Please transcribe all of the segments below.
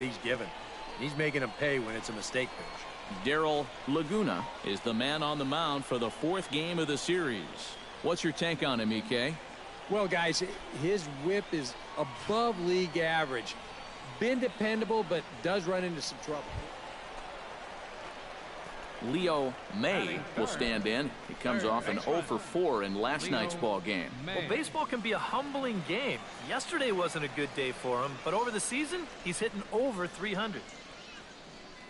he's given. He's making him pay when it's a mistake pitch. Daryl Laguna is the man on the mound for the 4th game of the series. What's your take on him, EK? Well, guys, his whip is above league average. Been dependable, but does run into some trouble. Leo May will stand in. He comes off an 0 for 4 in last night's ball game. Well, baseball can be a humbling game. Yesterday wasn't a good day for him, but over the season, he's hitting over 300.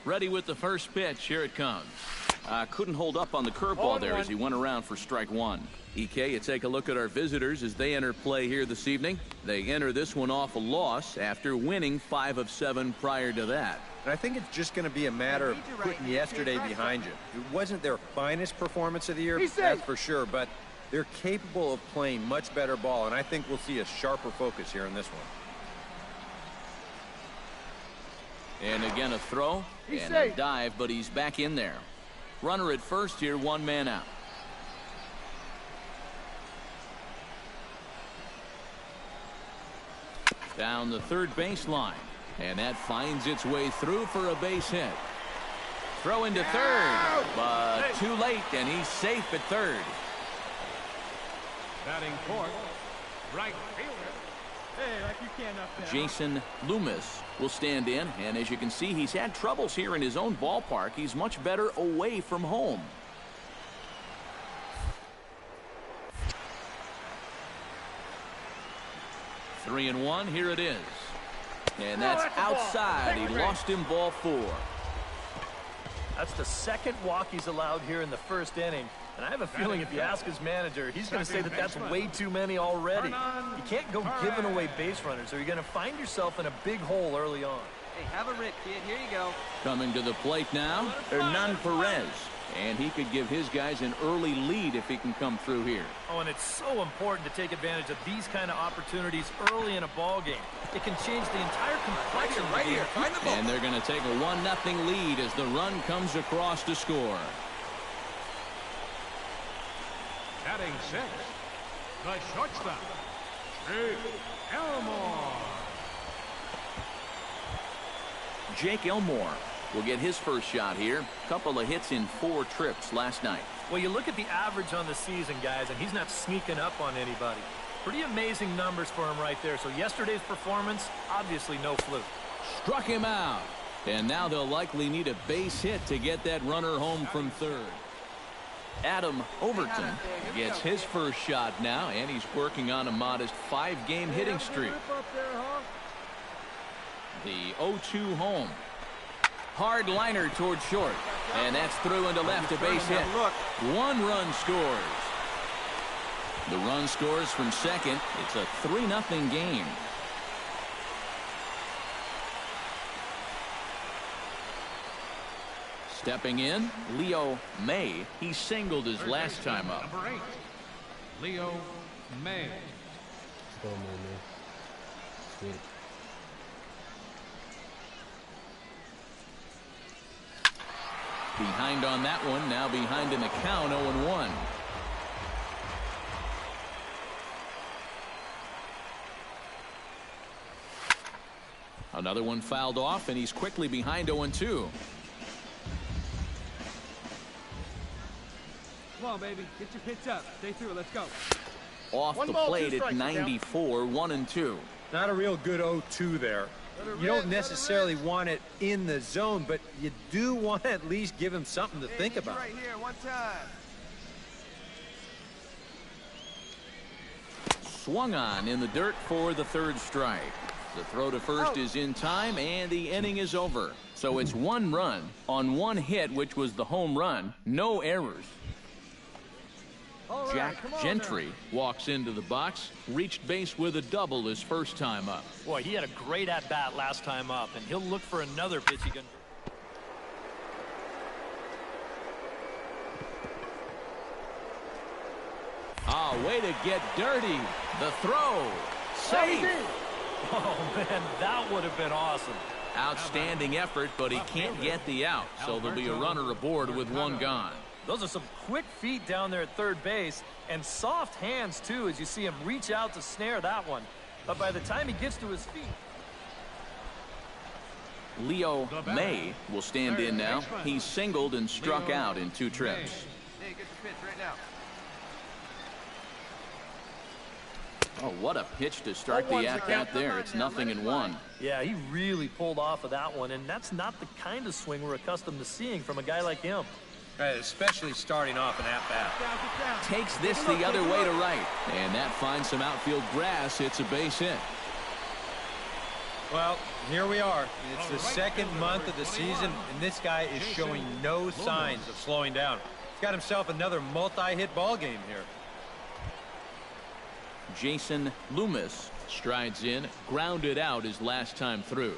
Ready with the first pitch. Here it comes. Couldn't hold up on the curveball there as he went around for strike 1. EK, you take a look at our visitors as they enter play here this evening. They enter this one off a loss after winning 5 of 7 prior to that. And I think it's just going to be a matter of putting yesterday behind you. It wasn't their finest performance of the year, that's for sure, but they're capable of playing much better ball, and I think we'll see a sharper focus here in this one. And again a throw and a dive, but he's back in there. Runner at first here, 1 man out. Down the third baseline. And that finds its way through for a base hit. Throw into third, but too late, and he's safe at third. Batting fourth, right fielder. Hey, like you can't up there. Jason Loomis will stand in, and as you can see, he's had troubles here in his own ballpark. He's much better away from home. Three and one, here it is. And that's outside. He lost him, ball 4. That's the second walk he's allowed here in the first inning. And I have a feeling if you ask his manager, he's going to say that that's way too many already. You can't go giving away base runners, or you're going to find yourself in a big hole early on. Hey, have a rip, kid. Here you go. Coming to the plate now, Hernan Perez. And he could give his guys an early lead if he can come through here. Oh, and it's so important to take advantage of these kind of opportunities early in a ball game. It can change the entire complexion right here. Find the ball. And they're going to take a 1-0 lead as the run comes across to score. Batting 6, the shortstop, Elmore. Jake Elmore will get his first shot here. Couple of hits in 4 trips last night. Well, you look at the average on the season, guys, and he's not sneaking up on anybody. Pretty amazing numbers for him right there. So yesterday's performance, obviously no fluke. Struck him out. And now they'll likely need a base hit to get that runner home from third. Adam Overton gets his first shot now, and he's working on a modest 5-game hitting streak. The 0-2 home. Hard liner toward short, and that's through into left, a base hit. 1 run scores. The run scores from second. It's a 3-0 game. Stepping in, Leo May. He singled his last time up. Number 8, Leo May. Go, man. Sweet. Behind on that one, now behind in the count, 0-1. Another one fouled off, and he's quickly behind 0-2. Come on, baby. Get your pitch up. Stay through it. Let's go. Off the plate at 94, 1-2. Not a real good 0-2 there. You don't necessarily want it in the zone, but you do want to at least give him something to think about. Right here, one time. Swung on in the dirt for the third strike. The throw to first is in time, and the inning is over. So it's 1 run on 1 hit, which was the home run. No errors. Jack Gentry walks into the box, reached base with a double his first time up. Boy, he had a great at-bat last time up, and he'll look for another pitch he can. Way to get dirty. The throw. Safe. Oh, man, that would have been awesome. Outstanding effort, but he can't get the out, so there'll be a runner aboard with 1 gone. Those are some quick feet down there at third base, and soft hands, too, as you see him reach out to snare that one. But by the time he gets to his feet... Leo May will stand in now. He's singled and struck out in 2 trips. Hey, get the pitch right now. Oh, what a pitch to start the at-bat there. It's 0-1. Yeah, he really pulled off of that one, and that's not the kind of swing we're accustomed to seeing from a guy like him. Right, especially starting off an at-bat. Takes this the other way to right. And that finds some outfield grass. It's a base hit. Well, here we are. It's the second month of the season, and this guy is showing no signs of slowing down. He's got himself another multi-hit ball game here. Jason Loomis strides in, grounded out his last time through.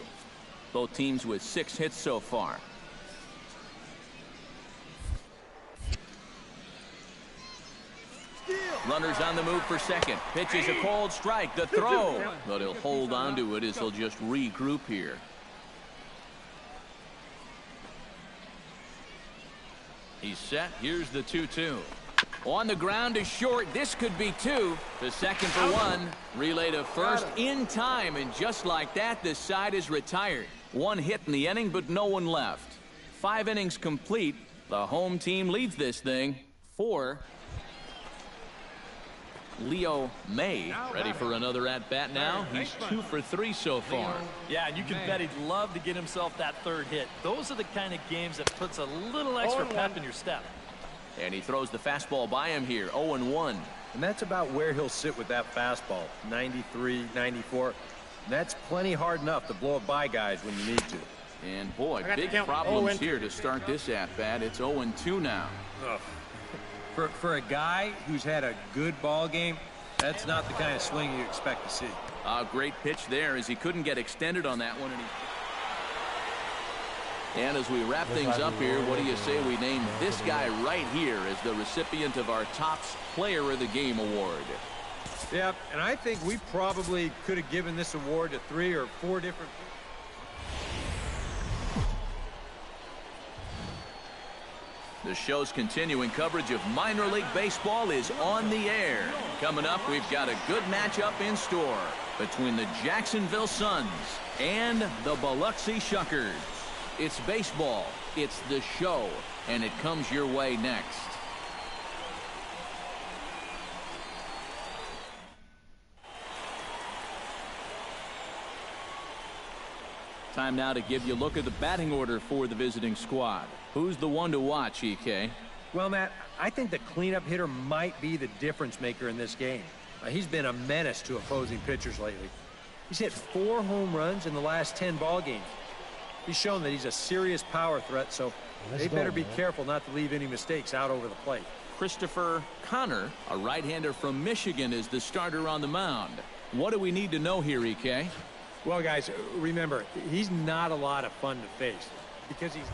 Both teams with 6 hits so far. Runners on the move for second. Pitch is a cold strike. The throw. But he'll hold on to it as he'll just regroup here. He's set. Here's the 2-2. On the ground is short. This could be 2. The second for 1. Relay to first in time. And just like that, the side is retired. 1 hit in the inning, but no one left. 5 innings complete. The home team leads this thing 4. Leo May ready for another at-bat now. He's 2 for 3 so far. Yeah, and you can bet he'd love to get himself that 3rd hit. Those are the kind of games that puts a little extra pep in your step. And he throws the fastball by him here, 0-1. And that's about where he'll sit with that fastball, 93, 94. And that's plenty hard enough to blow it by guys when you need to. And boy, big problems here to start this at-bat. It's 0-2 now. For a guy who's had a good ball game, that's not the kind of swing you expect to see. A great pitch there as he couldn't get extended on that one. And as we wrap things up here, what do you say we name this guy right here as the recipient of our Topps Player of the Game award? Yeah, and I think we probably could have given this award to 3 or 4 different people. The show's continuing coverage of minor league baseball is on the air. Coming up, we've got a good matchup in store between the Jacksonville Suns and the Biloxi Shuckers. It's baseball, it's the show, and it comes your way next. Time now to give you a look at the batting order for the visiting squad. Who's the one to watch, EK? Well, Matt, I think the cleanup hitter might be the difference maker in this game. He's been a menace to opposing pitchers lately. He's hit 4 home runs in the last 10 ball games. He's shown that he's a serious power threat, so they better be careful not to leave any mistakes out over the plate. Christopher Connor, a right-hander from Michigan, is the starter on the mound. What do we need to know here, EK? Well, guys, remember, he's not a lot of fun to face because he's...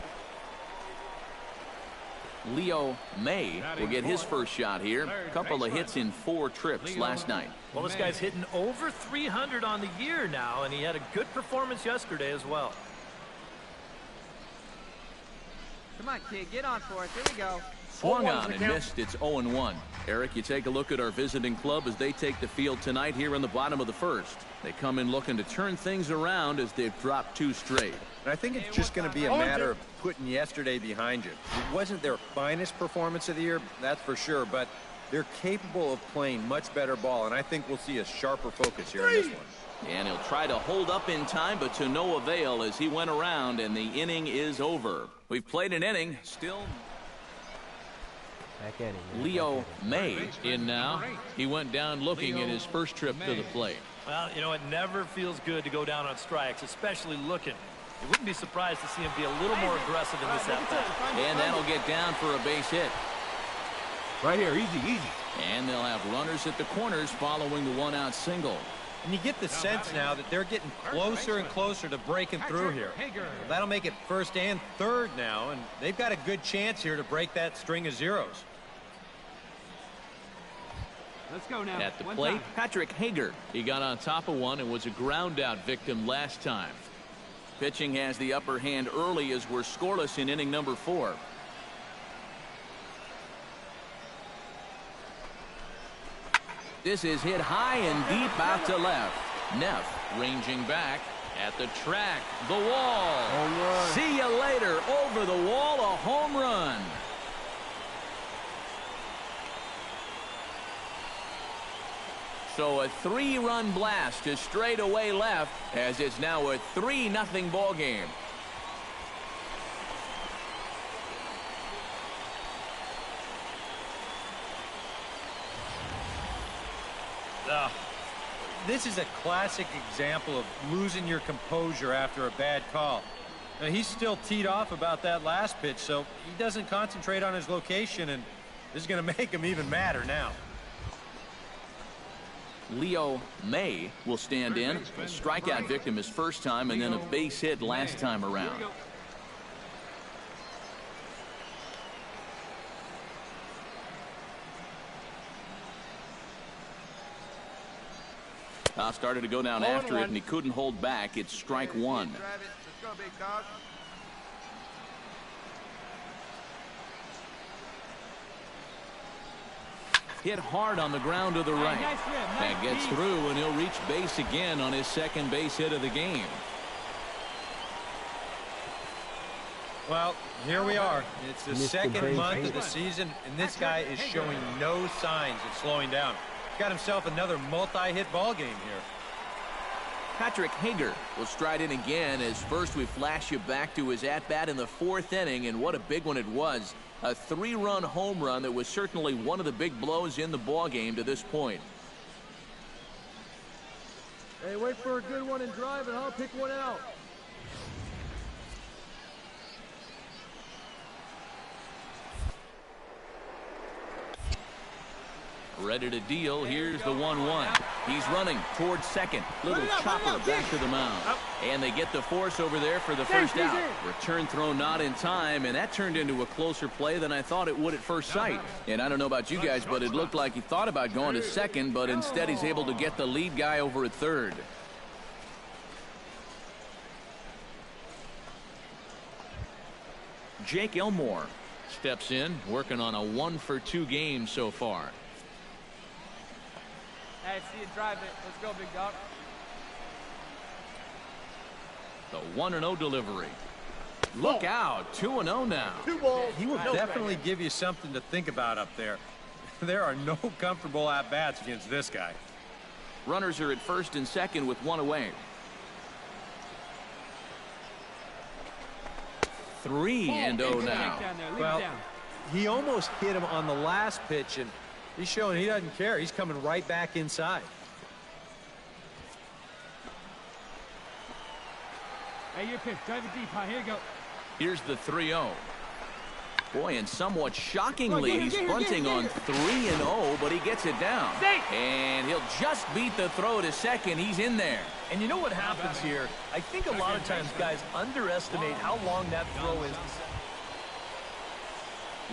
Leo May will get his first shot here. A couple of hits in 4 trips last night. Well, this guy's hitting over 300 on the year now, and he had a good performance yesterday as well. Come on, kid, get on for it. There we go. Swung on and missed. It's 0-1. Eric, you take a look at our visiting club as they take the field tonight here in the bottom of the first. They come in looking to turn things around as they've dropped 2 straight. And I think it's just going to be a matter of putting yesterday behind you. It wasn't their finest performance of the year, that's for sure, but they're capable of playing much better ball, and I think we'll see a sharper focus here in this one. And he'll try to hold up in time, but to no avail as he went around, and the inning is over. We've played an inning, still... Leo May in now. He went down looking at his first trip to the plate. Well, you know, it never feels good to go down on strikes, especially looking. You wouldn't be surprised to see him be a little more aggressive in this at-bat. And that'll get down for a base hit. Right here, easy. And they'll have runners at the corners following the 1-out single. And you get the sense now that they're getting closer and closer to breaking through here. That'll make it first and third now, and they've got a good chance here to break that string of zeros. Let's go now. At the plate, Patrick Hager. He got on top of one and was a ground-out victim last time. Pitching has the upper hand early as we're scoreless in inning number 4. This is hit high and deep out to left. Neff ranging back at the track. The wall. Over the wall, a home run. So a 3-run blast to straightaway left as it's now a 3-0 ball game. This is a classic example of losing your composure after a bad call. Now, he's still teed off about that last pitch, so he doesn't concentrate on his location, and this is going to make him even madder now. Leo May will stand in. A strikeout victim his first time and then a base hit last time around. Started to go down after it, and he couldn't hold back. It's strike one. Let's go, big dog. Hit hard on the ground to the right. That gets through, and he'll reach base again on his second base hit of the game. Well, here we are. It's the second month of the season, and this guy is showing no signs of slowing down. He's got himself another multi-hit ball game here. Patrick Hager will stride in again as first we flash you back to his at-bat in the 4th inning, and what a big one it was. A 3-run home run that was certainly one of the big blows in the ball game to this point. Hey, wait for a good one and drive, and I'll pick one out. Ready to deal. Here's the 1-1. He's running towards second. Little chopper back to the mound. And they get the force over there for the first out. Return throw not in time, and that turned into a closer play than I thought it would at first sight. And I don't know about you guys, but it looked like he thought about going to second, but instead he's able to get the lead guy over at third. Jake Elmore steps in, working on a 1-for-2 game so far. Hey, see you drive it. Let's go, big dog. The 1-0 delivery. Look out, 2-0 now. He will definitely give you something to think about up there. There are no comfortable at-bats against this guy. Runners are at first and second with one away. 3-0 now. Well, he almost hit him on the last pitch, and he's showing he doesn't care. He's coming right back inside. Hey, your pitch. Drive it deep, huh? Here you go. Here's the 3-0. Boy, and somewhat shockingly, he's bunting on 3-0, but he gets it down. And he'll just beat the throw to second. He's in there. And you know what happens here? I think a lot of times guys underestimate how long that throw is.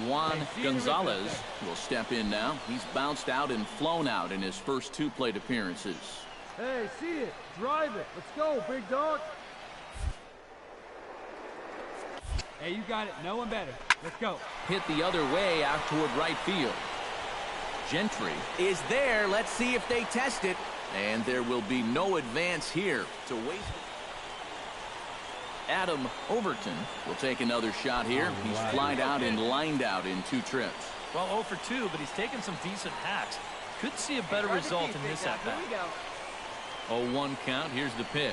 Juan Gonzalez will step in now. He's bounced out and flown out in his first 2 plate appearances. Hey, see it. Drive it. Let's go, big dog. Hey, you got it. No one better. Let's go. Hit the other way out toward right field. Gentry is there. Let's see if they test it. And there will be no advance here to waste. Adam Overton will take another shot here. He's flied out and lined out in 2 trips. Well, 0 for 2, but he's taken some decent hacks. Could see a better result in this at-bat. 0-1 count. Here's the pitch.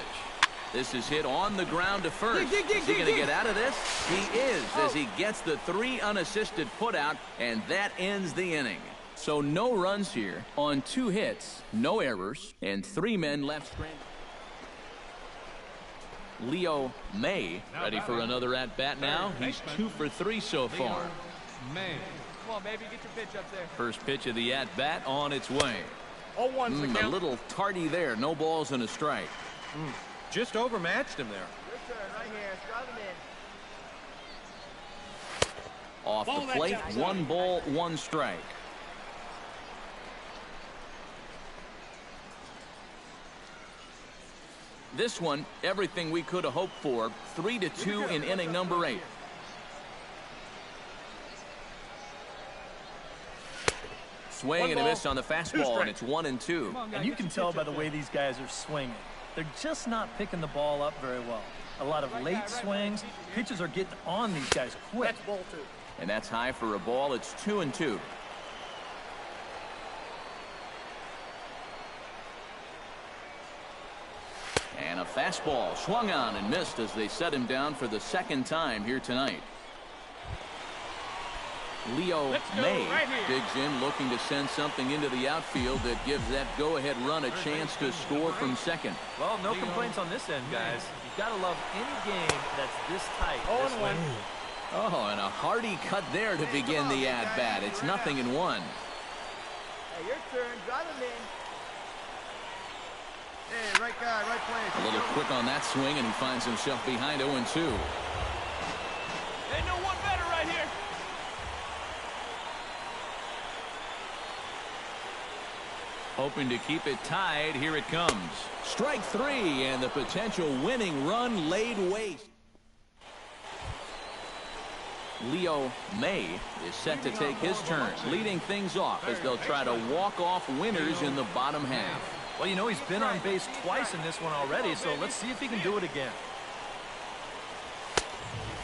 This is hit on the ground to first. Is he going to get out of this? He is, as he gets the 3 unassisted putout, and that ends the inning. So no runs here on 2 hits, no errors, and 3 men left stranded. Leo May ready for another at-bat now. He's 2 for 3 so far. Man. Come on, baby, get your pitch up there. First pitch of the at-bat on its way. A little tardy there. No balls and a strike. Just overmatched him there. Your turn right here. Drive him in. Off the plate, 1 ball, 1 strike. This one, everything we could have hoped for. 3-2 in inning number 8. Swing and a miss on the fastball, and it's 1-2. And you can tell by the way these guys are swinging. They're just not picking the ball up very well. a lot of late swings. Pitchers are getting on these guys quick. That's ball 2. And that's high for a ball. It's 2-2. And a fastball swung on and missed as they set him down for the second time here tonight. Leo May digs in, looking to send something into the outfield that gives that go-ahead run a chance to score from second. Well, no complaints on this end, guys. You've got to love any game that's this tight. 0-1. Oh, and a hearty cut there to begin the at-bat. It's 0-1. Hey, your turn. Drive him in. Hey, right guy, right place. A little quick on that swing, and he finds himself behind 0-2. They know one better right here. Hoping to keep it tied. Here it comes. Strike 3, and the potential winning run laid waste. Leo May is set to take his turn, leading things off as they'll try to walk off winners in the bottom half. Well, you know, he's been on base twice in this one already, so let's see if he can do it again.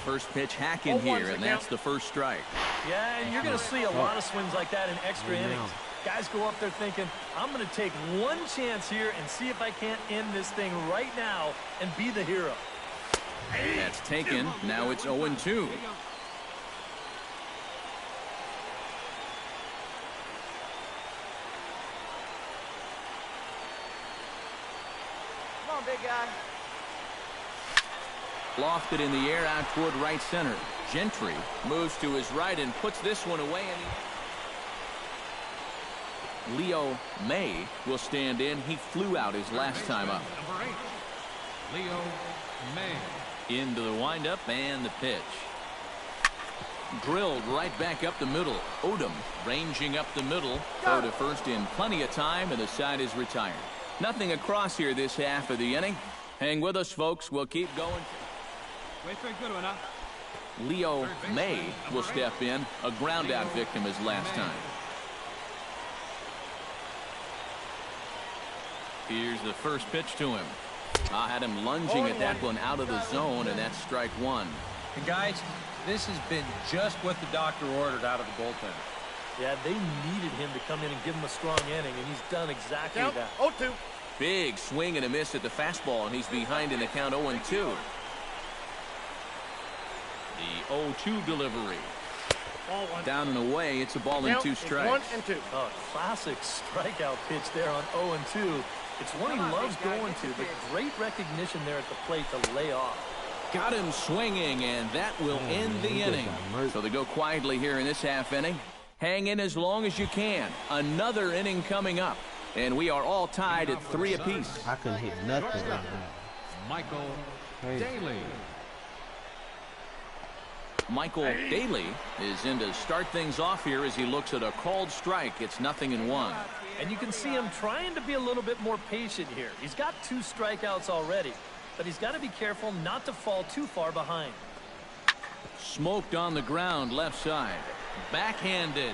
First pitch hacking here, and that's the first strike. Yeah, and you're going to see a lot of swings like that in extra innings. Guys go up there thinking, I'm going to take one chance here and see if I can't end this thing right now and be the hero. That's taken. Now it's 0-2. Come on, big guy. Lofted in the air out toward right center. Gentry moves to his right and puts this one away. And Leo May will stand in. He flew out his last time up. Number 8, Leo May. Into the windup and the pitch. Drilled right back up the middle. Odom ranging up the middle. Throw to first in plenty of time, and the side is retired. Nothing across here this half of the inning. Hang with us, folks. We'll keep going. Wait for a good one, huh? Leo May will step in. A ground out victim as last time. Here's the first pitch to him. I had him lunging at that one out of the zone, and that's strike 1. And guys, this has been just what the doctor ordered out of the bullpen. Yeah, they needed him to come in and give him a strong inning, and he's done exactly that. 0-2. Big swing and a miss at the fastball, and he's behind in the count 0-2. The 0-2 delivery. Ball 1. Down and away. It's a ball and 2 strikes. 1-2. Oh, classic strikeout pitch there on 0-2. It's one he loves going to, but great recognition there at the plate to lay off. Got him swinging, and that will end the inning. So they go quietly here in this half inning. Hang in as long as you can. Another inning coming up, and we are all tied at 3 apiece. I couldn't hit nothing right now. Michael Crazy. Daly. Michael Daly is in to start things off here as he looks at a called strike. It's 0-1. And you can see him trying to be a little bit more patient here. He's got 2 strikeouts already, but he's got to be careful not to fall too far behind. Smoked on the ground left side. Backhanded.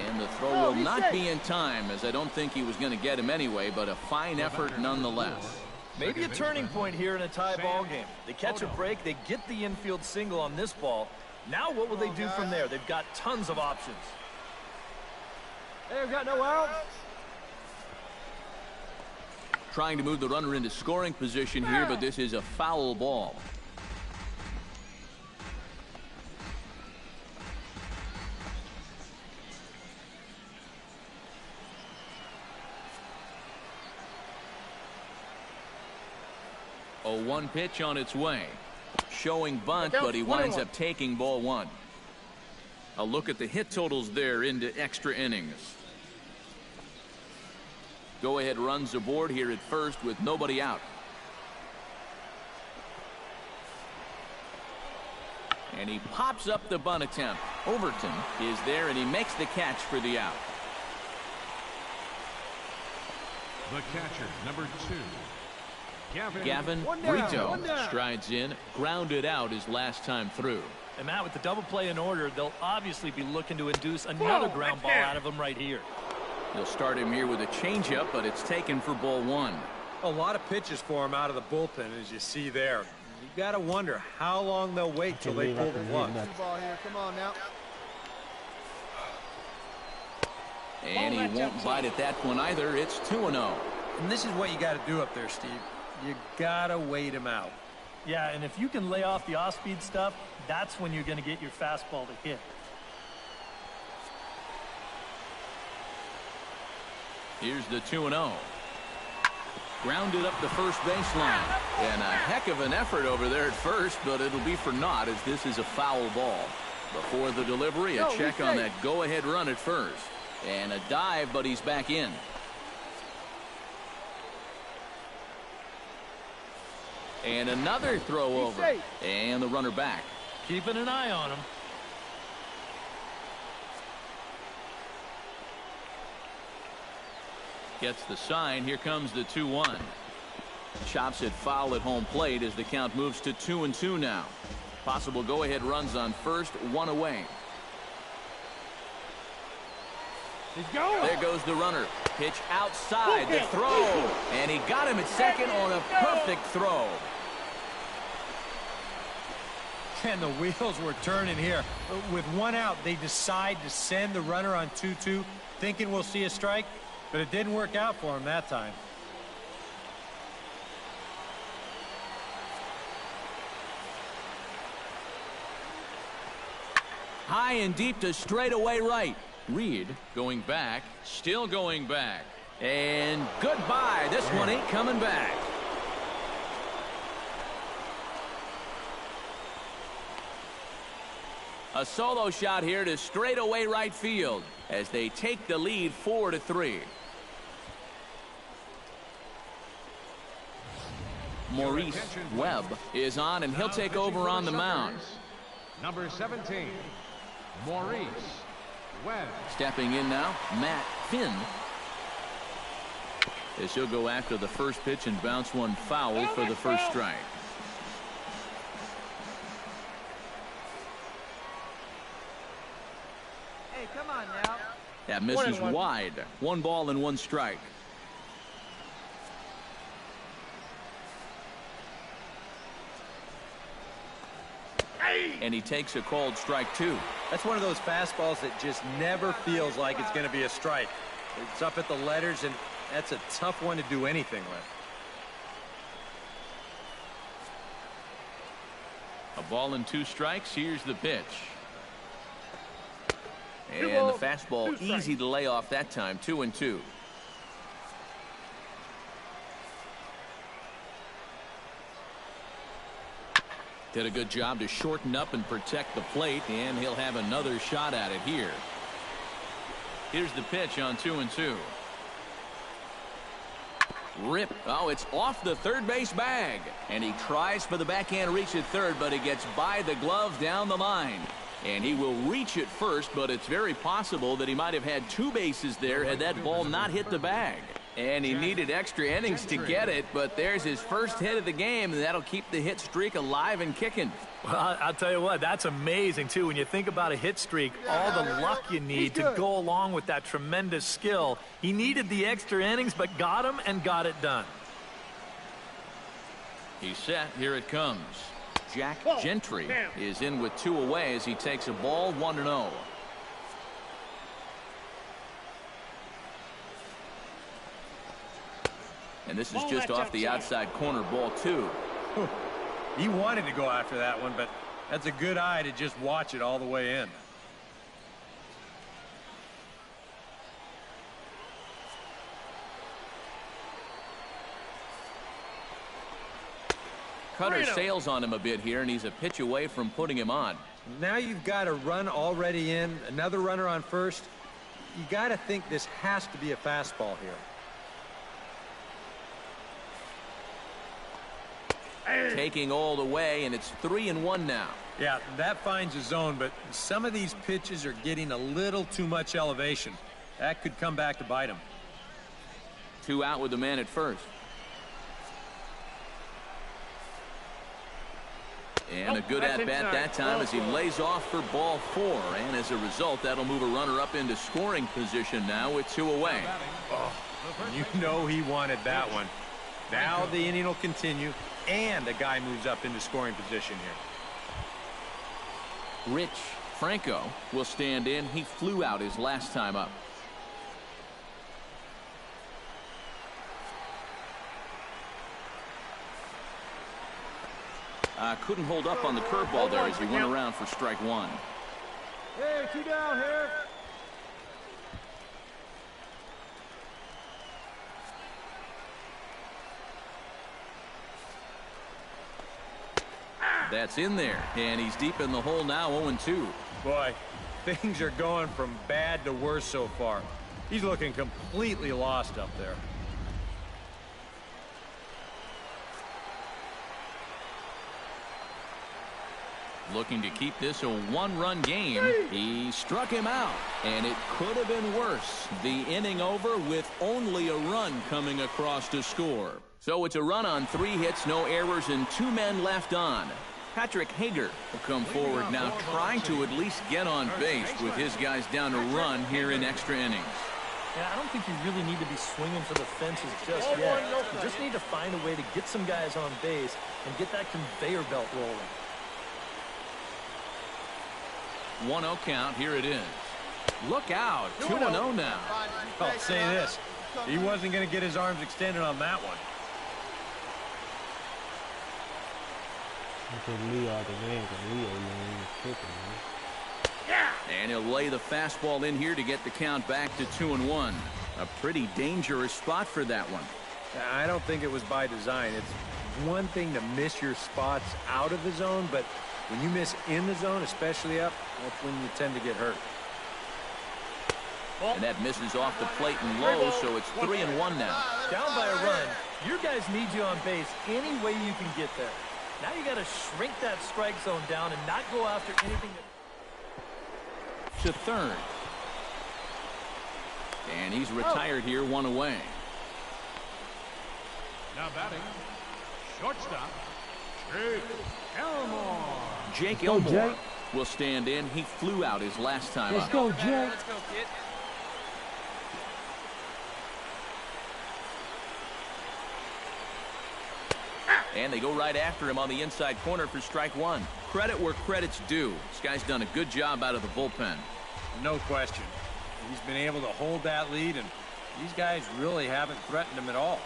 And the throw will not be in time, as I don't think he was going to get him anyway, but a fine effort nonetheless. Maybe a turning point here in a tie ball game. They catch a break, they get the infield single on this ball. Now what will they do from there? They've got tons of options. Hey, we've got no outs. Trying to move the runner into scoring position here, but this is a foul ball. A 1 pitch on its way. Showing bunt, but he winds up taking ball 1. A look at the hit totals there into extra innings. Go ahead runs aboard here at first with nobody out. And he pops up the bunt attempt. Overton is there, and he makes the catch for the out. The catcher, number 2. Gavin Brito strides in, grounded out his last time through. And Matt, with the double play in order, they'll obviously be looking to induce another ground ball out of him right here. They'll start him here with a changeup, but it's taken for ball 1. A lot of pitches for him out of the bullpen, as you see there. You got to wonder how long they'll wait till they pull the plug. Come on now. And he won't bite at that one either. It's 2-0. And this is what you got to do up there, Steve. You got to wait him out. Yeah, and if you can lay off the off-speed stuff, that's when you're going to get your fastball to hit. Here's the 2-0. Grounded up the first baseline. And a heck of an effort over there at first, but it'll be for naught as this is a foul ball. Before the delivery, a check on that go-ahead run at first. And a dive, but he's back in. And another throw over. And the runner back. Keeping an eye on him. Gets the sign. Here comes the 2-1. Chops it foul at home plate as the count moves to 2-2 now. Possible go-ahead runs on first, one away. He's going. There goes the runner. Pitch outside. The throw. And he got him at second on a perfect throw. And the wheels were turning here. With one out, they decide to send the runner on 2-2, thinking we'll see a strike, but it didn't work out for him that time. High and deep to straightaway right. Reed going back, still going back. And goodbye. This one ain't coming back. A solo shot here to straightaway right field as they take the lead 4-3. Maurice Webb is on, and he'll take over on the mound. Number 17, Maurice Webb. Stepping in now, Matt Finn. As he'll go after the first pitch and bounce one foul for the first strike. Hey, come on now. That misses wide. 1 ball and 1 strike. And he takes a called strike 2. That's one of those fastballs that just never feels like it's going to be a strike. It's up at the letters, and that's a tough one to do anything with. A ball and 2 strikes. Here's the pitch. And the fastball easy to lay off that time. 2-2. Did a good job to shorten up and protect the plate, and he'll have another shot at it here. Here's the pitch on 2-2. Rip. Oh, it's off the third base bag. And he tries for the backhand reach at third, but he gets by the glove down the line. And he will reach it first, but it's very possible that he might have had 2 bases there had that ball not hit the bag. And he needed extra innings to get it, but there's his first hit of the game, and that'll keep the hit streak alive and kicking. Well, I'll tell you what, that's amazing, too. When you think about a hit streak, all the luck you need to go along with that tremendous skill. He needed the extra innings, but got them and got it done. He's set. Here it comes. Jack Gentry is in with 2 away as he takes a ball 1-0. And this is just off the outside corner, ball 2. He wanted to go after that one, but that's a good eye to just watch it all the way in. Cutter sails on him a bit here, and he's a pitch away from putting him on. Now you've got a run already in, another runner on first. You got to think this has to be a fastball here. Taking all the way, and it's 3-1 now. Yeah, that finds a zone, but some of these pitches are getting a little too much elevation. That could come back to bite him. 2 out with the man at first. And a good at-bat that time as he lays off for ball 4. And as a result, that'll move a runner up into scoring position now with 2 away. Oh, you know he wanted that one. Now the inning will continue. and a guy moves up into scoring position here. Rich Franco will stand in. He flew out his last time up. Couldn't hold up on the curveball there as he went around for strike one. Hey, 2 down here. That's in there, and he's deep in the hole now, 0-2. Boy, things are going from bad to worse so far. He's looking completely lost up there. Looking to keep this a one-run game. He struck him out, and it could have been worse. The inning over with only a run coming across to score. So it's a run on 3 hits, no errors, and 2 men left on. Patrick Hager will come forward now, trying to at least get on base with his guys down to run here in extra innings. Yeah, I don't think you really need to be swinging for the fences just yet. You just need to find a way to get some guys on base and get that conveyor belt rolling. 1-0 count. Here it is. Look out. 2-0 now. I'll say this. He wasn't going to get his arms extended on that one. And he'll lay the fastball in here to get the count back to 2-1. A pretty dangerous spot for that one. I don't think it was by design. It's one thing to miss your spots out of the zone, but when you miss in the zone, especially up, that's when you tend to get hurt. And that misses off the plate and low, so it's 3-1 now. Down by a run, your guys need you on base any way you can get there. Now you got to shrink that strike zone down and not go after anything to third. And he's retired here, 1 away. Now batting, shortstop, Jake Elmore. Jake Elmore will stand in. He flew out his last time up. Let's go, Jake. Let's go, kid. And they go right after him on the inside corner for strike one. Credit where credit's due. This guy's done a good job out of the bullpen. No question. He's been able to hold that lead, and these guys really haven't threatened him at all.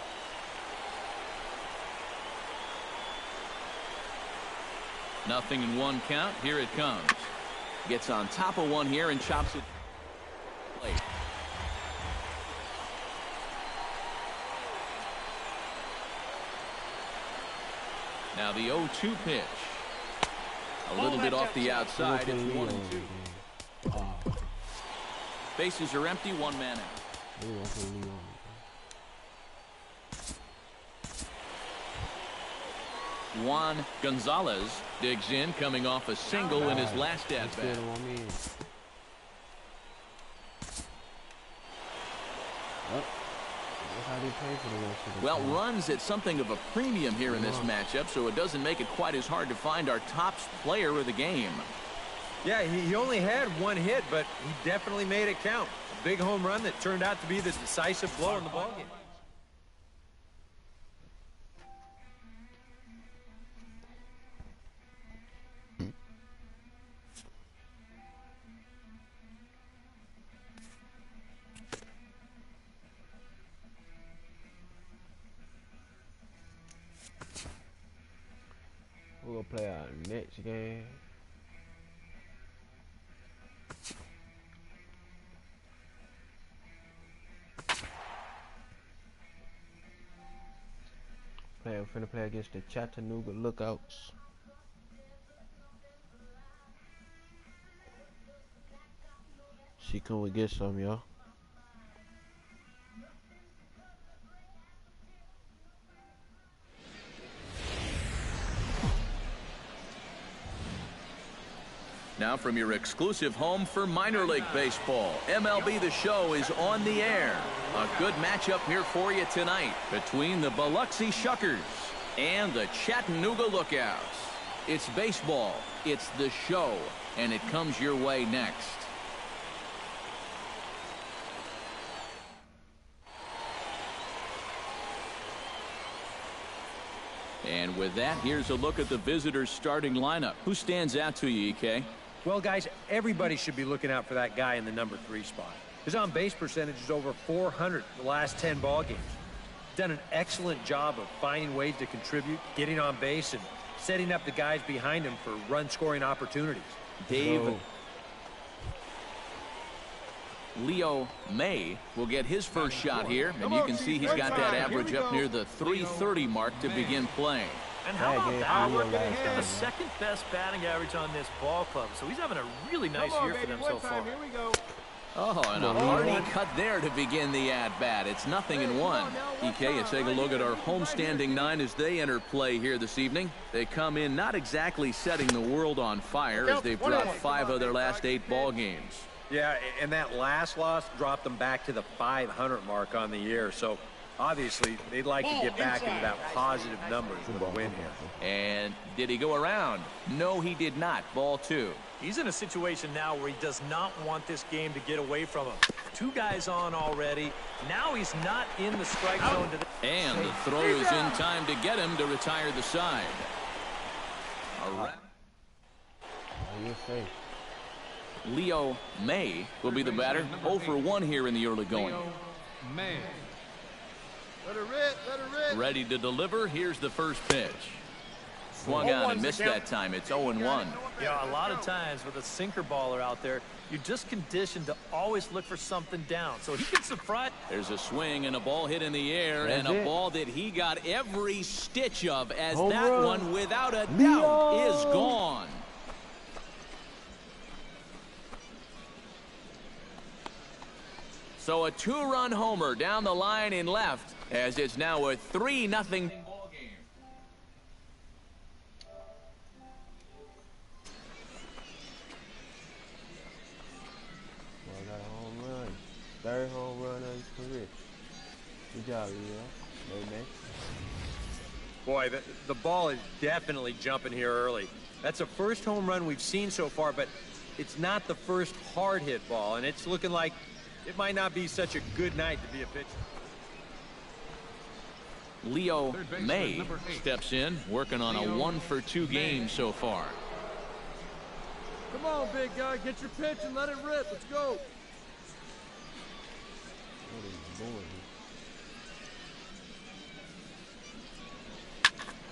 Nothing in 1 count. Here it comes. Gets on top of one here and chops it. Plate. Now the 0-2 pitch. A little bit off the outside. It's 1-2. Bases are empty. 1 man out. Juan Gonzalez digs in, coming off a single in his last at-bat. Well, runs at something of a premium here in this matchup, so it doesn't make it quite as hard to find our top player of the game. Yeah, he only had 1 hit, but he definitely made it count. A big home run that turned out to be the decisive blow in the ballgame. We'll play our next game. We're finna play against the Chattanooga Lookouts. See, can we get some, y'all? Now from your exclusive home for minor league baseball, MLB The Show is on the air. A good matchup here for you tonight between the Biloxi Shuckers and the Chattanooga Lookouts. It's baseball, it's The Show, and it comes your way next. And with that, here's a look at the visitors' starting lineup. Who stands out to you, EK? Well, guys, everybody should be looking out for that guy in the number 3 spot. His on-base percentage is over 400 the last 10 ball games. Done an excellent job of finding ways to contribute, getting on base, and setting up the guys behind him for run-scoring opportunities. Dave. Leo May will get his first shot here, and you can see he's got that average up near the 330 mark to begin playing. And how about that? He's got the second best batting average on this ball club, so he's having a really nice year for them so far. Here we go. Oh, and a hearty cut there to begin the at-bat. It's 0-1. EK, you take a look at our homestanding 9 as they enter play here this evening. They come in not exactly setting the world on fire as they've dropped 5 of their last 8 ball games. Yeah, and that last loss dropped them back to the 500 mark on the year. So, obviously, they'd like to get back into that positive numbers with a win here. And did he go around? No, he did not. Ball 2. He's in a situation now where he does not want this game to get away from him. 2 guys on already. Now he's not in the strike zone. And the throw is in time to get him to retire the side. All right. Leo May will be the batter. 0 for 1 here in the early going. May. Let her rip, let her rip. Ready to deliver. Here's the first pitch. Swung on and missed that time. It's 0-1. Yeah, a lot of times with a sinker baller out there, you're just conditioned to always look for something down. So he can surprise. There's a swing and a ball hit in the air, and a ball that he got every stitch of, as that one, without a doubt, is gone. So a 2-run homer down the line in left, as it's now a 3-0 ball game. Well, got a home run. 3rd home run of his career. Good job, Leo. Amen. Boy, the ball is definitely jumping here early. That's the first home run we've seen so far, but it's not the first hard hit ball, and it's looking like it might not be such a good night to be a pitcher. Leo May steps in, working on a 1 for 2 game so far. Come on, big guy. Get your pitch and let it rip. Let's go.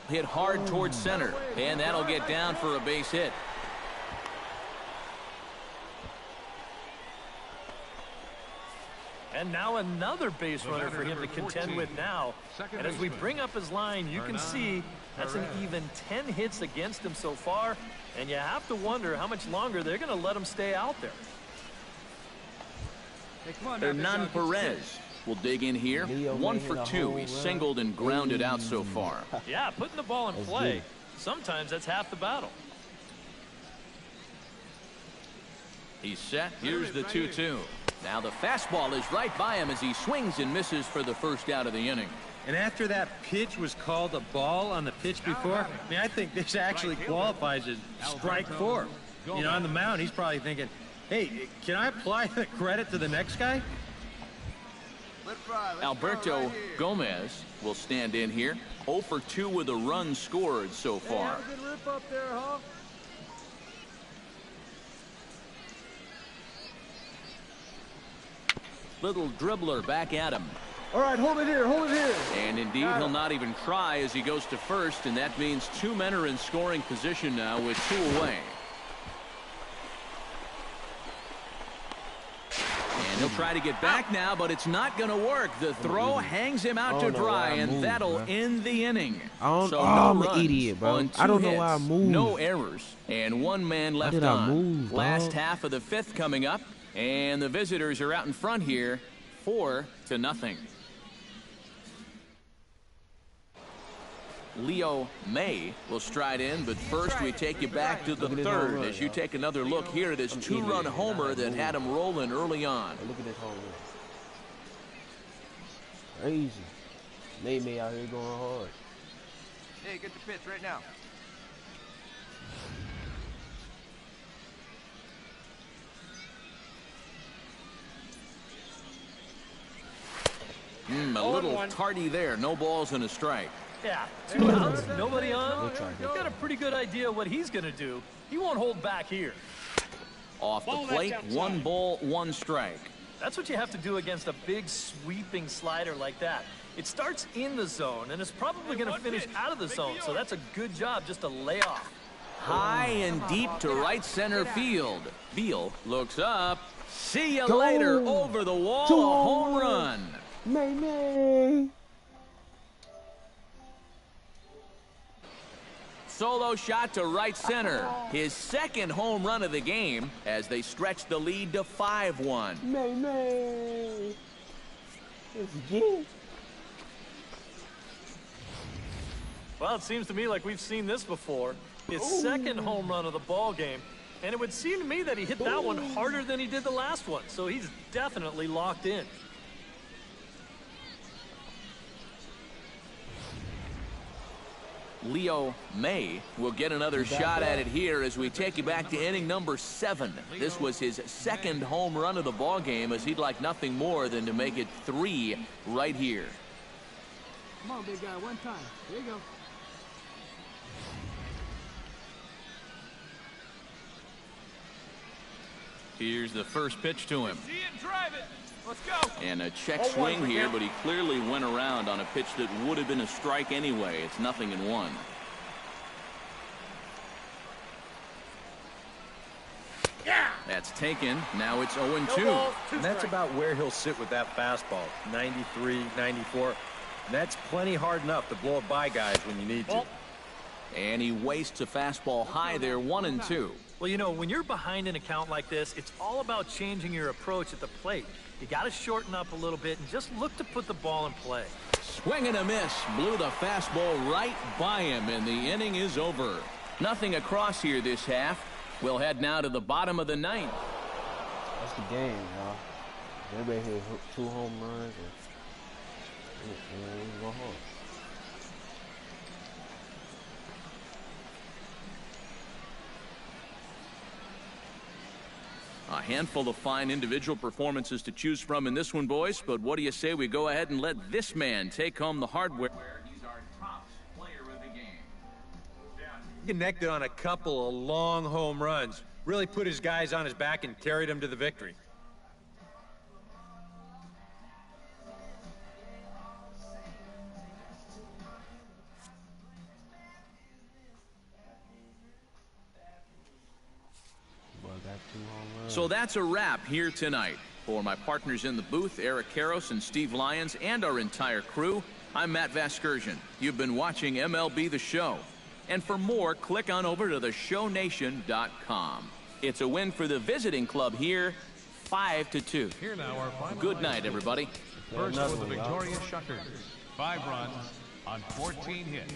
Hit hard towards center, and that'll get down for a base hit. And now another base runner for him to contend with now. And as we bring up his line, you can see that's an even 10 hits against him so far. And you have to wonder how much longer they're going to let him stay out there. Hey, come on, Hernan Perez will dig in here. 1 for 2. He's singled and grounded out so far. Yeah, putting the ball in play, sometimes that's half the battle. He's set. Here's the 2-2. Now the fastball is right by him as he swings and misses for the first out of the inning. And after that pitch was called a ball on the pitch before, I mean, I think this actually qualifies as strike 4. You know, on the mound, he's probably thinking, hey, can I apply the credit to the next guy? Alberto Gomez will stand in here. 0 for 2 with a run scored so far. Hey, good rip up there, huh? Little dribbler back at him. All right, hold it here, hold it here. And indeed, he'll not even try as he goes to first, and that means 2 men are in scoring position now with 2 away. And he'll try to get back now, but it's not going to work. The throw hangs him out to dry, and that'll end the inning. I'm an idiot, bro. I don't know why I moved. No errors, and 1 man left on. Last half of the 5th coming up, and the visitors are out in front here, 4-0. Leo May will stride in, but first we take you back to the 3rd as you take another look here at his 2-run homer that had him rolling early on. Look at this home run. Crazy. May out here going hard. Hey, get the pitch right now. A little tardy there. No balls and a strike. Yeah, 2 outs, nobody on. You've got a pretty good idea what he's going to do. He won't hold back here. Off the plate, 1 ball, 1 strike. That's what you have to do against a big sweeping slider like that. It starts in the zone, and it's probably going to finish out of the zone, so that's a good job just to lay off. High and deep to right center field. Beal looks up. See you later. Over the wall, a home run. May. Solo shot to right center. His second home run of the game as they stretch the lead to 5-1. May. It's good. Well, it seems to me like we've seen this before. His second home run of the ball game. And it would seem to me that he hit that one harder than he did the last one. So he's definitely locked in. Leo May will get another shot at it here as we take you back to inning number 7. This was his second home run of the ball game, as he'd like nothing more than to make it 3 right here. Come on, big guy, one time. There you go. Here's the first pitch to him. See it, drive it. Let's go. And a check swing here, but he clearly went around on a pitch that would have been a strike anyway. It's 0-1. Yeah! That's taken. Now it's 0-2. And that's about where he'll sit with that fastball. 93, 94. And that's plenty hard enough to blow it by guys when you need to. And he wastes a fastball high there, 1-2. Well, you know, when you're behind an account like this, it's all about changing your approach at the plate. You got to shorten up a little bit and just look to put the ball in play. Swing and a miss. Blew the fastball right by him, and the inning is over. Nothing across here this half. We'll head now to the bottom of the 9th. That's the game, y'all. Everybody hit 2 home runs and go home. A handful of fine individual performances to choose from in this one, boys. But what do you say we go ahead and let this man take home the hardware? He's our top player of the game. Connected on a couple of long home runs. Really put his guys on his back and carried them to the victory. So that's a wrap here tonight. For my partners in the booth, Eric Karros and Steve Lyons, and our entire crew, I'm Matt Vasgersian. You've been watching MLB The Show. And for more, click on over to theshownation.com. It's a win for the visiting club here, 5-2. Here now our final Good night, everybody. First for the victorious Shuckers. 5 runs on 14 hits.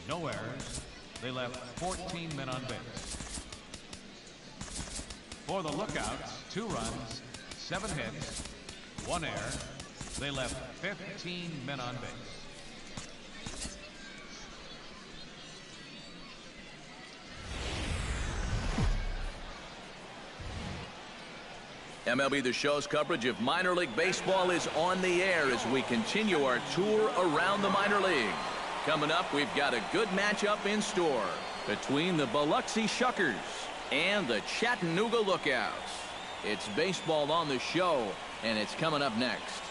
No errors. They left 14 men on base. For the Lookouts, 2 runs, 7 hits, 1 error. They left 15 men on base. MLB The Show's coverage of minor league baseball is on the air as we continue our tour around the minor league. Coming up, we've got a good matchup in store between the Biloxi Shuckers and the Chattanooga Lookouts. It's baseball on the show, and it's coming up next.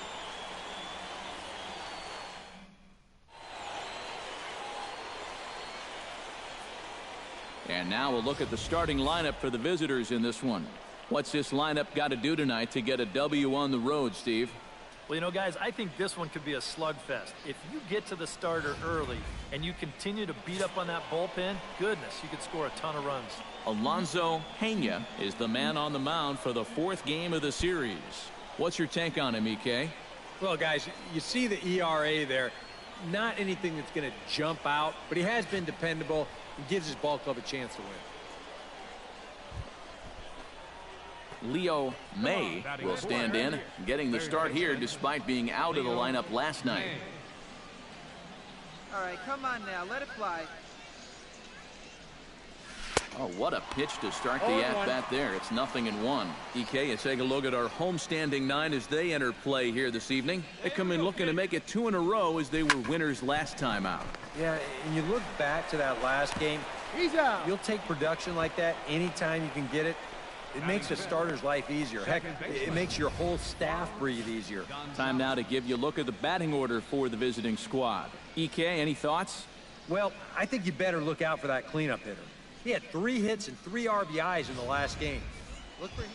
And now we'll look at the starting lineup for the visitors in this one. What's this lineup got to do tonight to get a W on the road, Steve? Well, you know, guys, I think this one could be a slugfest. If you get to the starter early and you continue to beat up on that bullpen, goodness, you could score a ton of runs. Alonso Pena is the man on the mound for the 4th game of the series. What's your take on him, EK? Well, guys, you see the ERA there. Not anything that's going to jump out, but he has been dependable and gives his ball club a chance to win. Leo May will stand in, getting the start here despite being out of the lineup last night. All right, come on now, let it fly. Oh, what a pitch to start the at-bat there. It's 0-1. EK, you take a look at our homestanding 9 as they enter play here this evening. They come in looking to make it 2 in a row as they were winners last time out. Yeah, and you look back to that last game. He's out. You'll take production like that anytime you can get it. It makes a starter's life easier. Heck, it makes your whole staff breathe easier. Time now to give you a look at the batting order for the visiting squad. EK, any thoughts? Well, I think you better look out for that cleanup hitter. He had 3 hits and 3 RBIs in the last game. Look for him.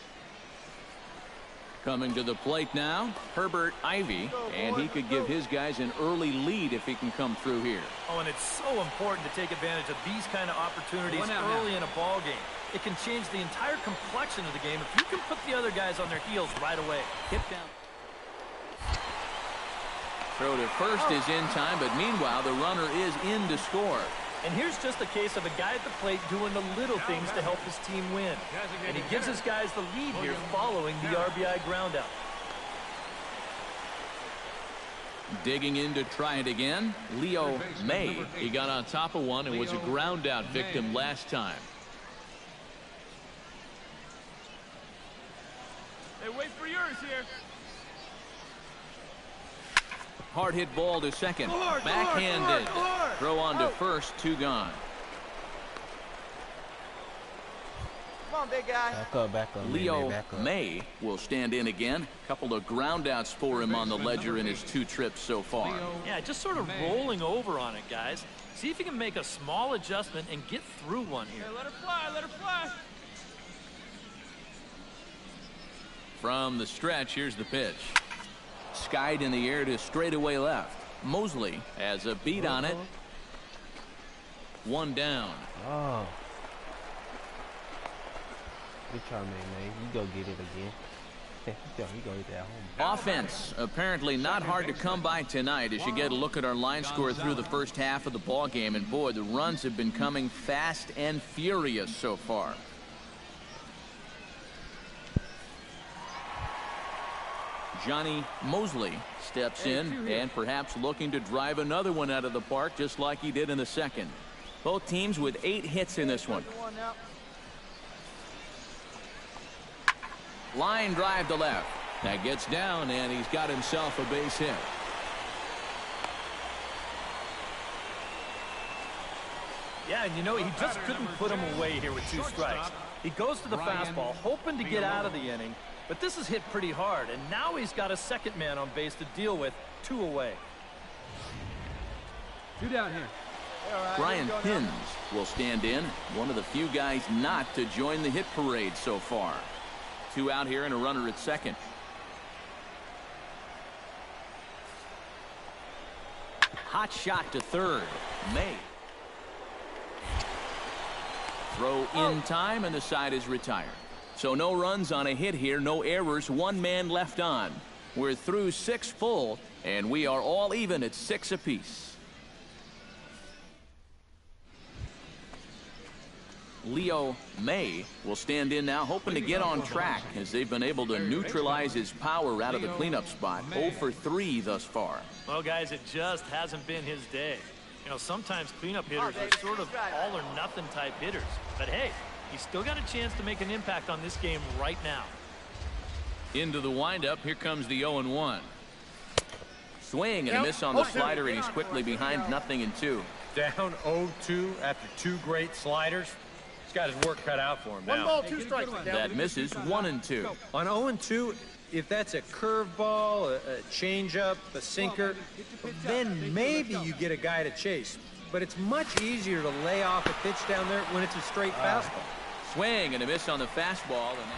Coming to the plate now, Herbert Ivy, and he could give his guys an early lead if he can come through here. Oh, and it's so important to take advantage of these kind of opportunities early in a ball game. It can change the entire complexion of the game if you can put the other guys on their heels right away. Hit down. Throw to first is in time, but meanwhile, the runner is in to score. And here's just a case of a guy at the plate doing the little things to help his team win. And he gives his guys the lead here following the RBI groundout. Digging in to try it again, Leo May. He got on top of one and was a ground-out victim last time. Hey, wait for yours here. Hard hit ball to second. Backhanded. Throw on to first, 2 gone. Come on, big guy. Back up. Leo Back up. May will stand in again. Couple of ground outs for him on the ledger in his 2 trips so far. Yeah, just sort of rolling over on it, guys. See if you can make a small adjustment and get through one here. Hey, let her fly, let her fly. From the stretch, here's the pitch. Skied in the air to straightaway left. Mosley has a beat on it. 1 down. Oh. Good try, man. You go get it again. You go get that home. Offense apparently not hard to come by tonight as you get a look at our line score through the first half of the ball game, and boy, the runs have been coming fast and furious so far. Johnny Mosley steps in and perhaps looking to drive another one out of the park just like he did in the second. Both teams with 8 hits in this one. Line drive to left. That gets down, and he's got himself a base hit. Yeah, and you know, he just couldn't put him away here with 2 strikes. He goes to the fastball, hoping to get out of the inning, but this is hit pretty hard, and now he's got a second man on base to deal with, 2 away. 2 down here. Brian Pins will stand in, one of the few guys not to join the hit parade so far. 2 out here and a runner at second. Hot shot to third. May. Throw in time, and the side is retired. So no runs on a hit here, no errors, 1 man left on. We're through 6 full, and we are all even at 6 apiece. Leo May will stand in now, hoping to get on track as they've been able to neutralize his power out of the cleanup spot. 0 for 3 thus far. Well, guys, it just hasn't been his day. You know, sometimes cleanup hitters are sort of all or nothing type hitters. But hey, he's still got a chance to make an impact on this game right now. Into the windup, here comes the 0-1. Swing and a miss on the slider, and he's quickly behind 0-2. Down 0-2 after 2 great sliders. He's got his work cut out for him now. 1 ball, 2 strikes. That misses. 1-2. On 0-2, if that's a curveball, a changeup, a sinker, then maybe you get a guy to chase. But it's much easier to lay off a pitch down there when it's a straight fastball. Swing and a miss on the fastball. And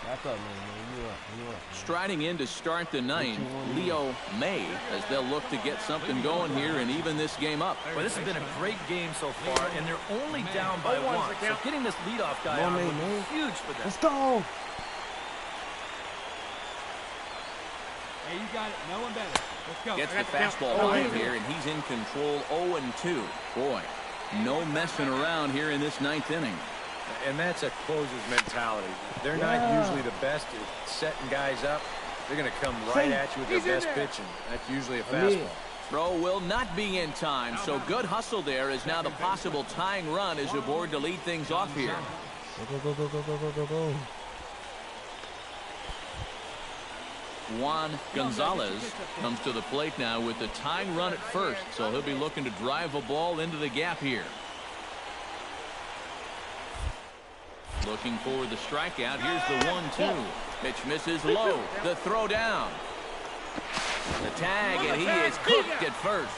Back up, man. You up. striding in to start the 9th, Leo May, as they'll look to get something going here and even this game up. Well, this has been a great game so far, and they're only down by 1. So getting this leadoff guy on would be huge for them. Let's go. Hey, you got it. No one better. Let's go. Gets the fastball line here, and he's in control. 0-2. Boy, no messing around here in this 9th inning. And that's a closer's mentality. They're not usually the best at setting guys up. They're going to come right at you with their best pitch, and that's usually a fastball. Throw will not be in time, so good hustle there as now the possible tying run is aboard to lead things off here. Go. Juan Gonzalez comes to the plate now with the tying run at first, so he'll be looking to drive a ball into the gap here. Looking for the strikeout. Here's the 1-2. Pitch misses low. The throw down. The tag, and he is cooked at first.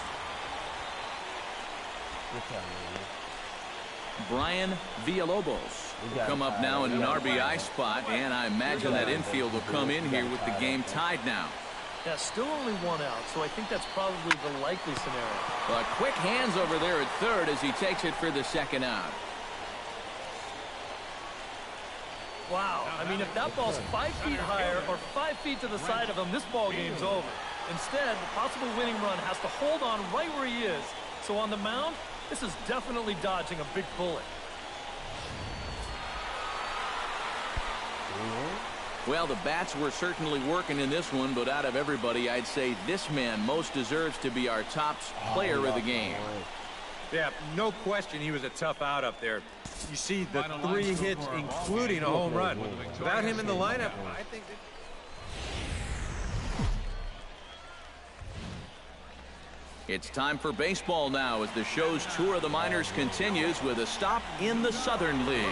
Brian Villalobos will come up now in an RBI spot, and I imagine that infield will come in here with the game tied now. Yeah, still only one out, so I think that's probably the likely scenario. But quick hands over there at third as he takes it for the second out. Wow, I mean, if that ball's 5 feet higher or 5 feet to the side of him, this ball game's over. Instead, the possible winning run has to hold on right where he is. So on the mound, this is definitely dodging a big bullet. Well, the bats were certainly working in this one, but out of everybody, I'd say this man most deserves to be our top player of the game. Yeah, no question he was a tough out up there. You see the 3 hits, including a home run. Without him in the lineup, I think that... It's time for baseball now as the show's tour of the minors continues with a stop in the Southern League.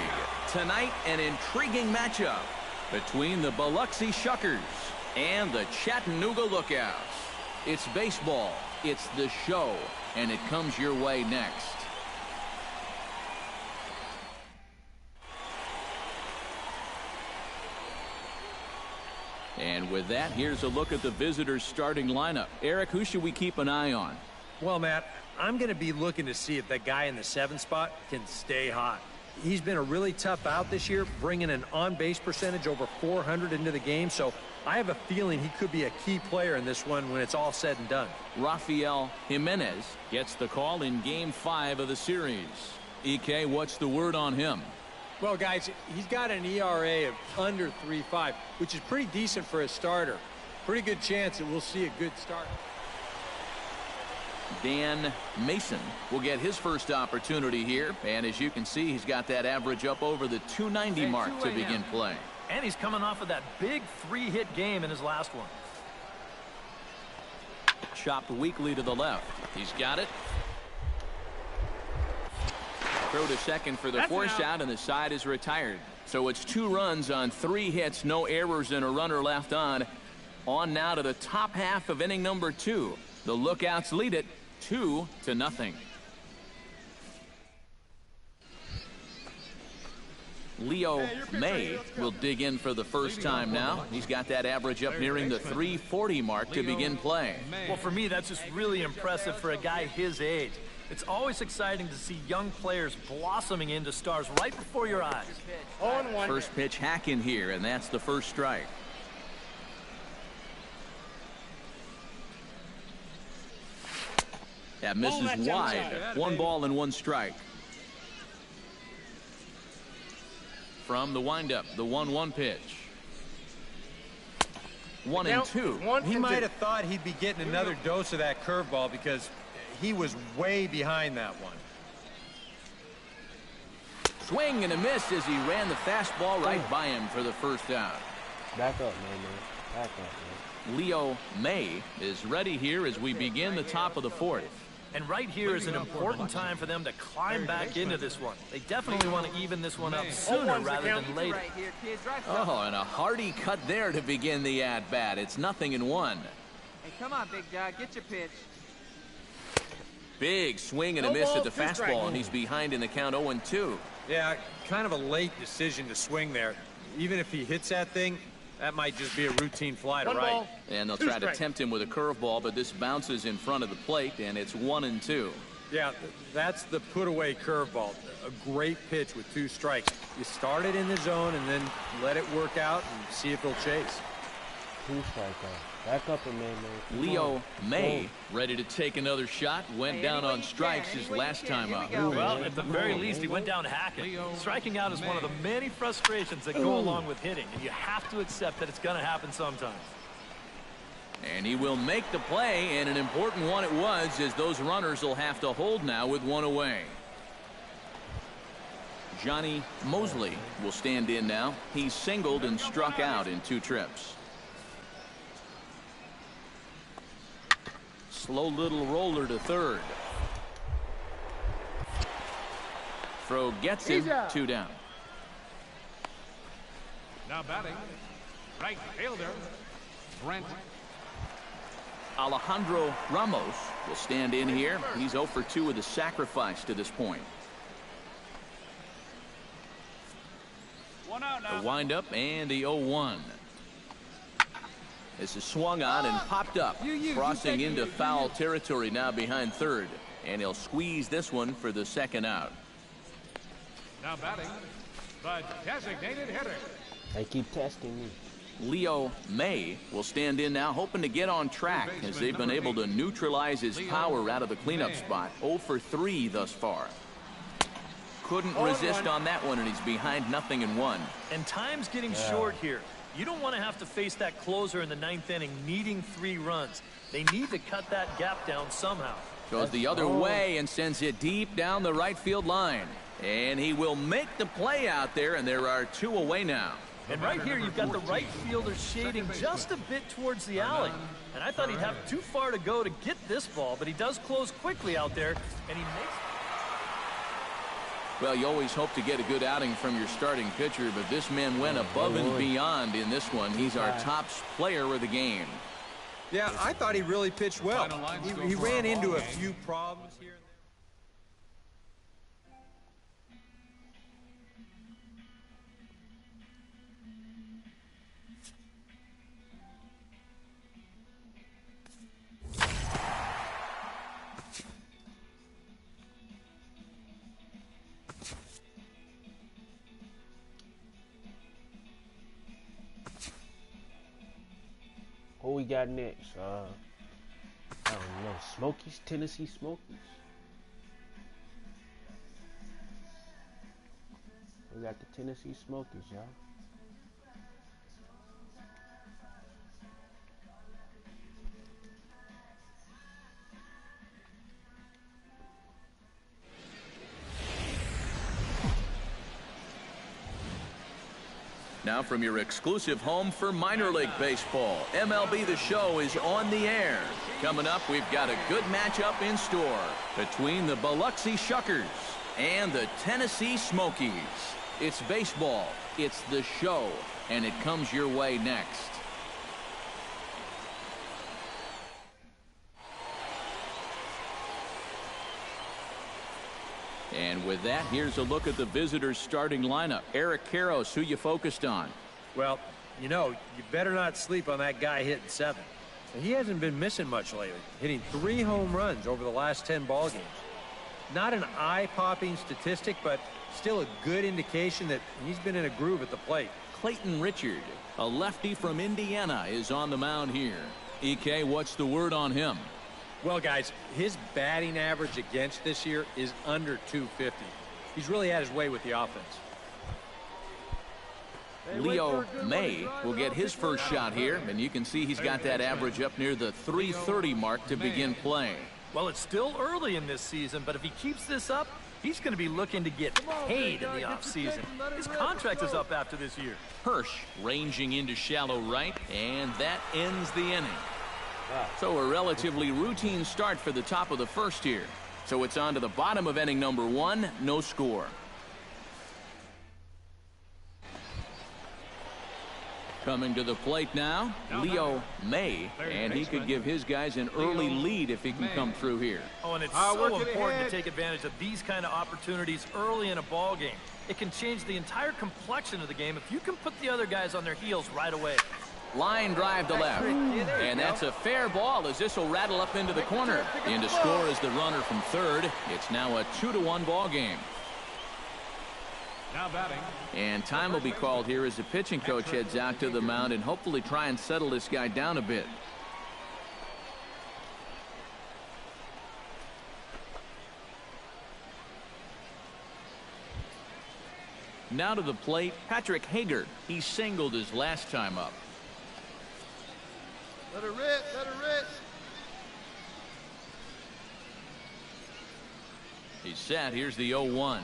Tonight, an intriguing matchup between the Biloxi Shuckers and the Chattanooga Lookouts. It's baseball, it's the show, and it comes your way next. And with that, here's a look at the visitors' starting lineup. Eric, who should we keep an eye on? Well, Matt, I'm going to be looking to see if that guy in the 7th spot can stay hot. He's been a really tough out this year, bringing an on-base percentage over 400 into the game, so I have a feeling he could be a key player in this one when it's all said and done. Rafael Jimenez gets the call in Game 5 of the series. EK, what's the word on him? Well, guys, he's got an ERA of under 3.5, which is pretty decent for a starter. Pretty good chance that we'll see a good start. Dan Mason will get his first opportunity here, and as you can see, he's got that average up over the 290 mark to begin play. And he's coming off of that big 3-hit game in his last one. Chopped weakly to the left. He's got it. Throw to second for the force out, and the side is retired. So it's 2 runs on 3 hits, no errors, and a runner left on. On now to the top half of inning number 2. The Lookouts lead it 2-0. Leo May will dig in for the first time now. He's got that average up nearing the 340 mark to begin play. Well, for me, that's just really impressive for a guy his age. It's always exciting to see young players blossoming into stars right before your eyes. First pitch hack in here, and that's the first strike. That misses wide. 1 ball and 1 strike. From the windup, the 1-1 pitch. 1-2. He might have thought he'd be getting another dose of that curveball because he was way behind that one. Swing and a miss as he ran the fastball right by him for the first out. Back up, man. Back up, man. Leo May is ready here as we begin the top of the 4th. And right here is an important time for them to climb back into this one. They definitely want to even this one up sooner rather than later. Right here, kids. Right. Oh, and a hearty cut there to begin the at-bat. It's 0-1. Hey, come on, big dog. Get your pitch. Big swing and a miss at the fastball, and he's behind in the count 0-2. Yeah, kind of a late decision to swing there. Even if he hits that thing, that might just be a routine fly to right. And they'll try to tempt him with a curveball, but this bounces in front of the plate, and it's 1-2. Yeah, that's the put-away curveball. A great pitch with 2 strikes. You start it in the zone and then let it work out and see if he'll chase. 2 strikeouts. Back up a man. Leo May ready to take another shot. Went down on strikes his last time up. Well, at the very least, he went down hacking. Striking out is one of the many frustrations that go along with hitting, and you have to accept that it's going to happen sometimes. And he will make the play, and an important one it was, as those runners will have to hold now with one away. Johnny Mosley will stand in now. He's singled and struck out in 2 trips. Slow little roller to third. Throw gets him, 2 down. Now batting, right fielder, Brent. Alejandro Ramos will stand in here. He's 0 for 2 with a sacrifice to this point. The windup and the 0-1. This is swung on and popped up, crossing into foul territory now behind third. And he'll squeeze this one for the 2nd out. Now batting, the designated hitter. They keep testing me. Leo May will stand in now, hoping to get on track as they've been able to neutralize his power out of the cleanup spot. 0 for 3 thus far. Couldn't resist on that one, and he's behind 0-1. And time's getting short here. You don't want to have to face that closer in the 9th inning needing 3 runs. They need to cut that gap down somehow. Goes the other way and sends it deep down the right field line. And he will make the play out there, and there are 2 away now. And right here, you've got the right fielder shading just a bit towards the alley. And I thought he'd have too far to go to get this ball, but he does close quickly out there, and he makes... Well, you always hope to get a good outing from your starting pitcher, but this man went above and beyond in this one. He's our top player of the game. Yeah, I thought he really pitched well. He ran into a few problems here and there. Who we got next? I don't know. Smokies, Tennessee Smokies. We got the Tennessee Smokies, y'all. Now from your exclusive home for minor league baseball, MLB The Show is on the air. Coming up, we've got a good matchup in store between the Biloxi Shuckers and the Tennessee Smokies. It's baseball, it's The Show, and it comes your way next. And with that, here's a look at the visitors' starting lineup. Eric Karros, who you focused on? Well, you know, you better not sleep on that guy hitting 7. He hasn't been missing much lately, hitting 3 home runs over the last 10 ball games. Not an eye-popping statistic, but still a good indication that he's been in a groove at the plate. Clayton Richard, a lefty from Indiana, is on the mound here. EK, what's the word on him? Well, guys, his batting average against this year is under 250. He's really had his way with the offense. Leo May will get his first shot here, and you can see he's got that average up near the 330 mark to begin play. Well, it's still early in this season, but if he keeps this up, he's going to be looking to get paid in the offseason. His contract is up after this year. Hirsch ranging into shallow right, and that ends the inning. So a relatively routine start for the top of the first here. So it's on to the bottom of inning number 1, no score. Coming to the plate now, Leo May, and he could give his guys an early lead if he can come through here. Oh, and it's so important to take advantage of these kind of opportunities early in a ball game. It can change the entire complexion of the game if you can put the other guys on their heels right away. Line drive to left, and that's a fair ball as this will rattle up into the corner. In to score is the runner from third. It's now a 2-1 ball game. Now batting. And time will be called here as the pitching coach heads out to the mound and hopefully try and settle this guy down a bit. Now to the plate, Patrick Hager. He singled his last time up. Let her rip, let her rip. He's set. Here's the 0-1.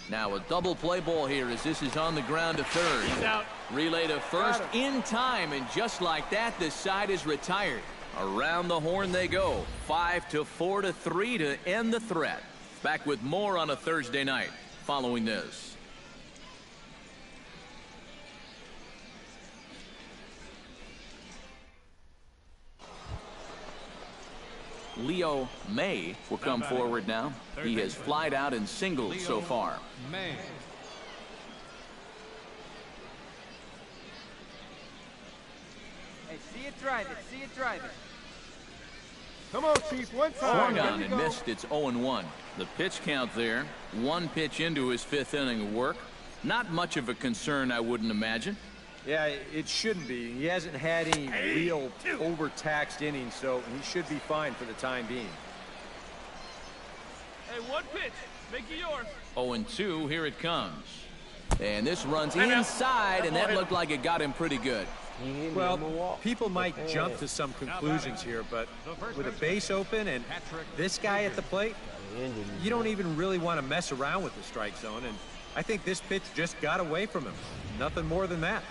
Now a double play ball here as this is on the ground to third. He's out. Relay to first in time, and just like that, this side is retired. Around the horn they go. 5-4-3 to end the threat. Back with more on a Thursday night following this. Leo May will come forward now. He has flied out in singles so far. May. Hey, see it drive it. See it drive it. Come on, Chief. One Swung time. on and missed. It's 0-1. The pitch count there. One pitch into his fifth inning of work. Not much of a concern, I wouldn't imagine. Yeah, it shouldn't be. He hasn't had any real overtaxed innings, so he should be fine for the time being. Hey, one pitch. Make it yours. 0-2, here it comes. And this runs inside, and that looked like it got him pretty good. Well, people might jump to some conclusions here, but with a base open and this guy at the plate, you don't even really want to mess around with the strike zone, and I think this pitch just got away from him. Nothing more than that.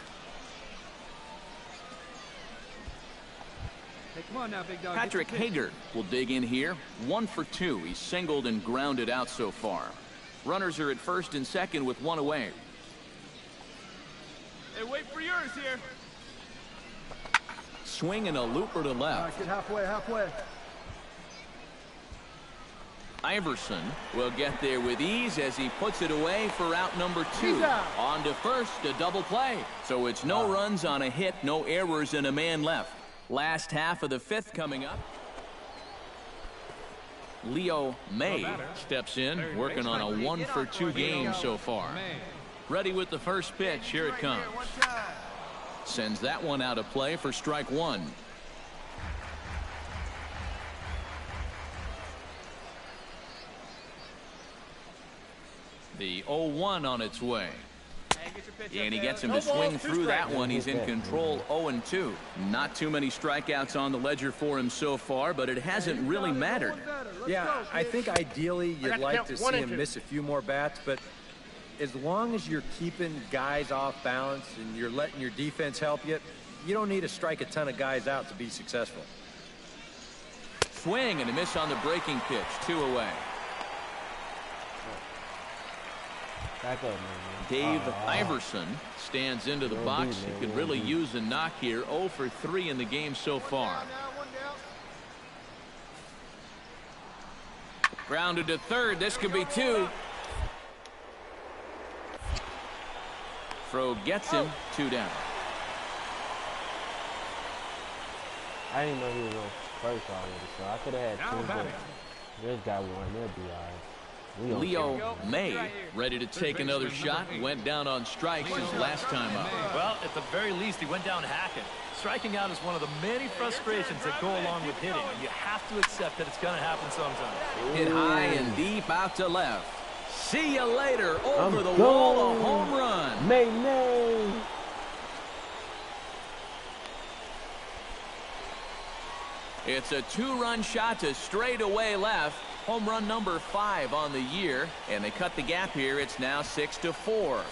Hey, come on now, big dog. Patrick Hager will dig in here. 1 for 2. He's singled and grounded out so far. Runners are at first and second with one away. Hey, wait for yours here. Swing and a looper to left. Get halfway, halfway. Iverson will get there with ease as he puts it away for out number 2. On to first, a double play. So it's no runs on a hit, no errors, and a man left. Last half of the fifth coming up. Leo May steps in, working on a 1 for 2 game so far. Ready with the first pitch. Here it comes. Sends that one out of play for strike 1. The 0-1 on its way. And he gets him to swing through that one. He's in control. 0-2. Not too many strikeouts on the ledger for him so far, but it hasn't really mattered. Yeah, I think ideally you'd like to see him miss a few more bats, but as long as you're keeping guys off balance and you're letting your defense help you, you don't need to strike a ton of guys out to be successful. Swing and a miss on the breaking pitch. 2 away. Back up, man. Dave Iverson stands into the box. He could really use a knock here. 0 for 3 in the game so far. Grounded to third. This could be 2. Throw gets him. 2 down. I didn't know he was on first already, so I could have had 2, but this guy won. They'll be all right. Leo May ready to take another shot. Went down on strikes his last time up. Well, at the very least, he went down hacking. Striking out is one of the many frustrations that go along with hitting. And you have to accept that it's going to happen sometimes. Hit high and deep out to left. See you later. Over the wall, a home run. May. It's a 2-run shot to straightaway left. Home run number 5 on the year, and they cut the gap here. It's now 6-4. Well,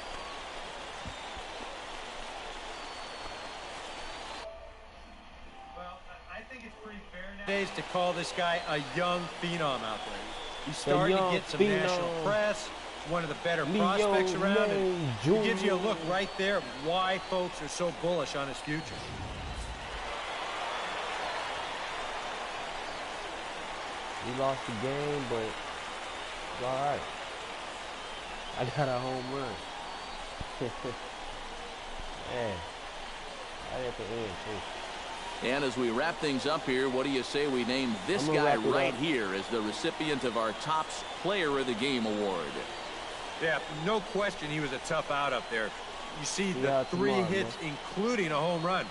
I think it's pretty fair nowadays to call this guy a young phenom out there. He's starting to get some national press. One of the better prospects around, and he gives you a look right there of why folks are so bullish on his future. We lost the game, but it's all right. I got a home run. Man, right at the end, too. And as we wrap things up here, what do you say we name this guy right here as the recipient of our top player of the game award? Yeah, no question he was a tough out up there. You see the 3 hits, including a home run.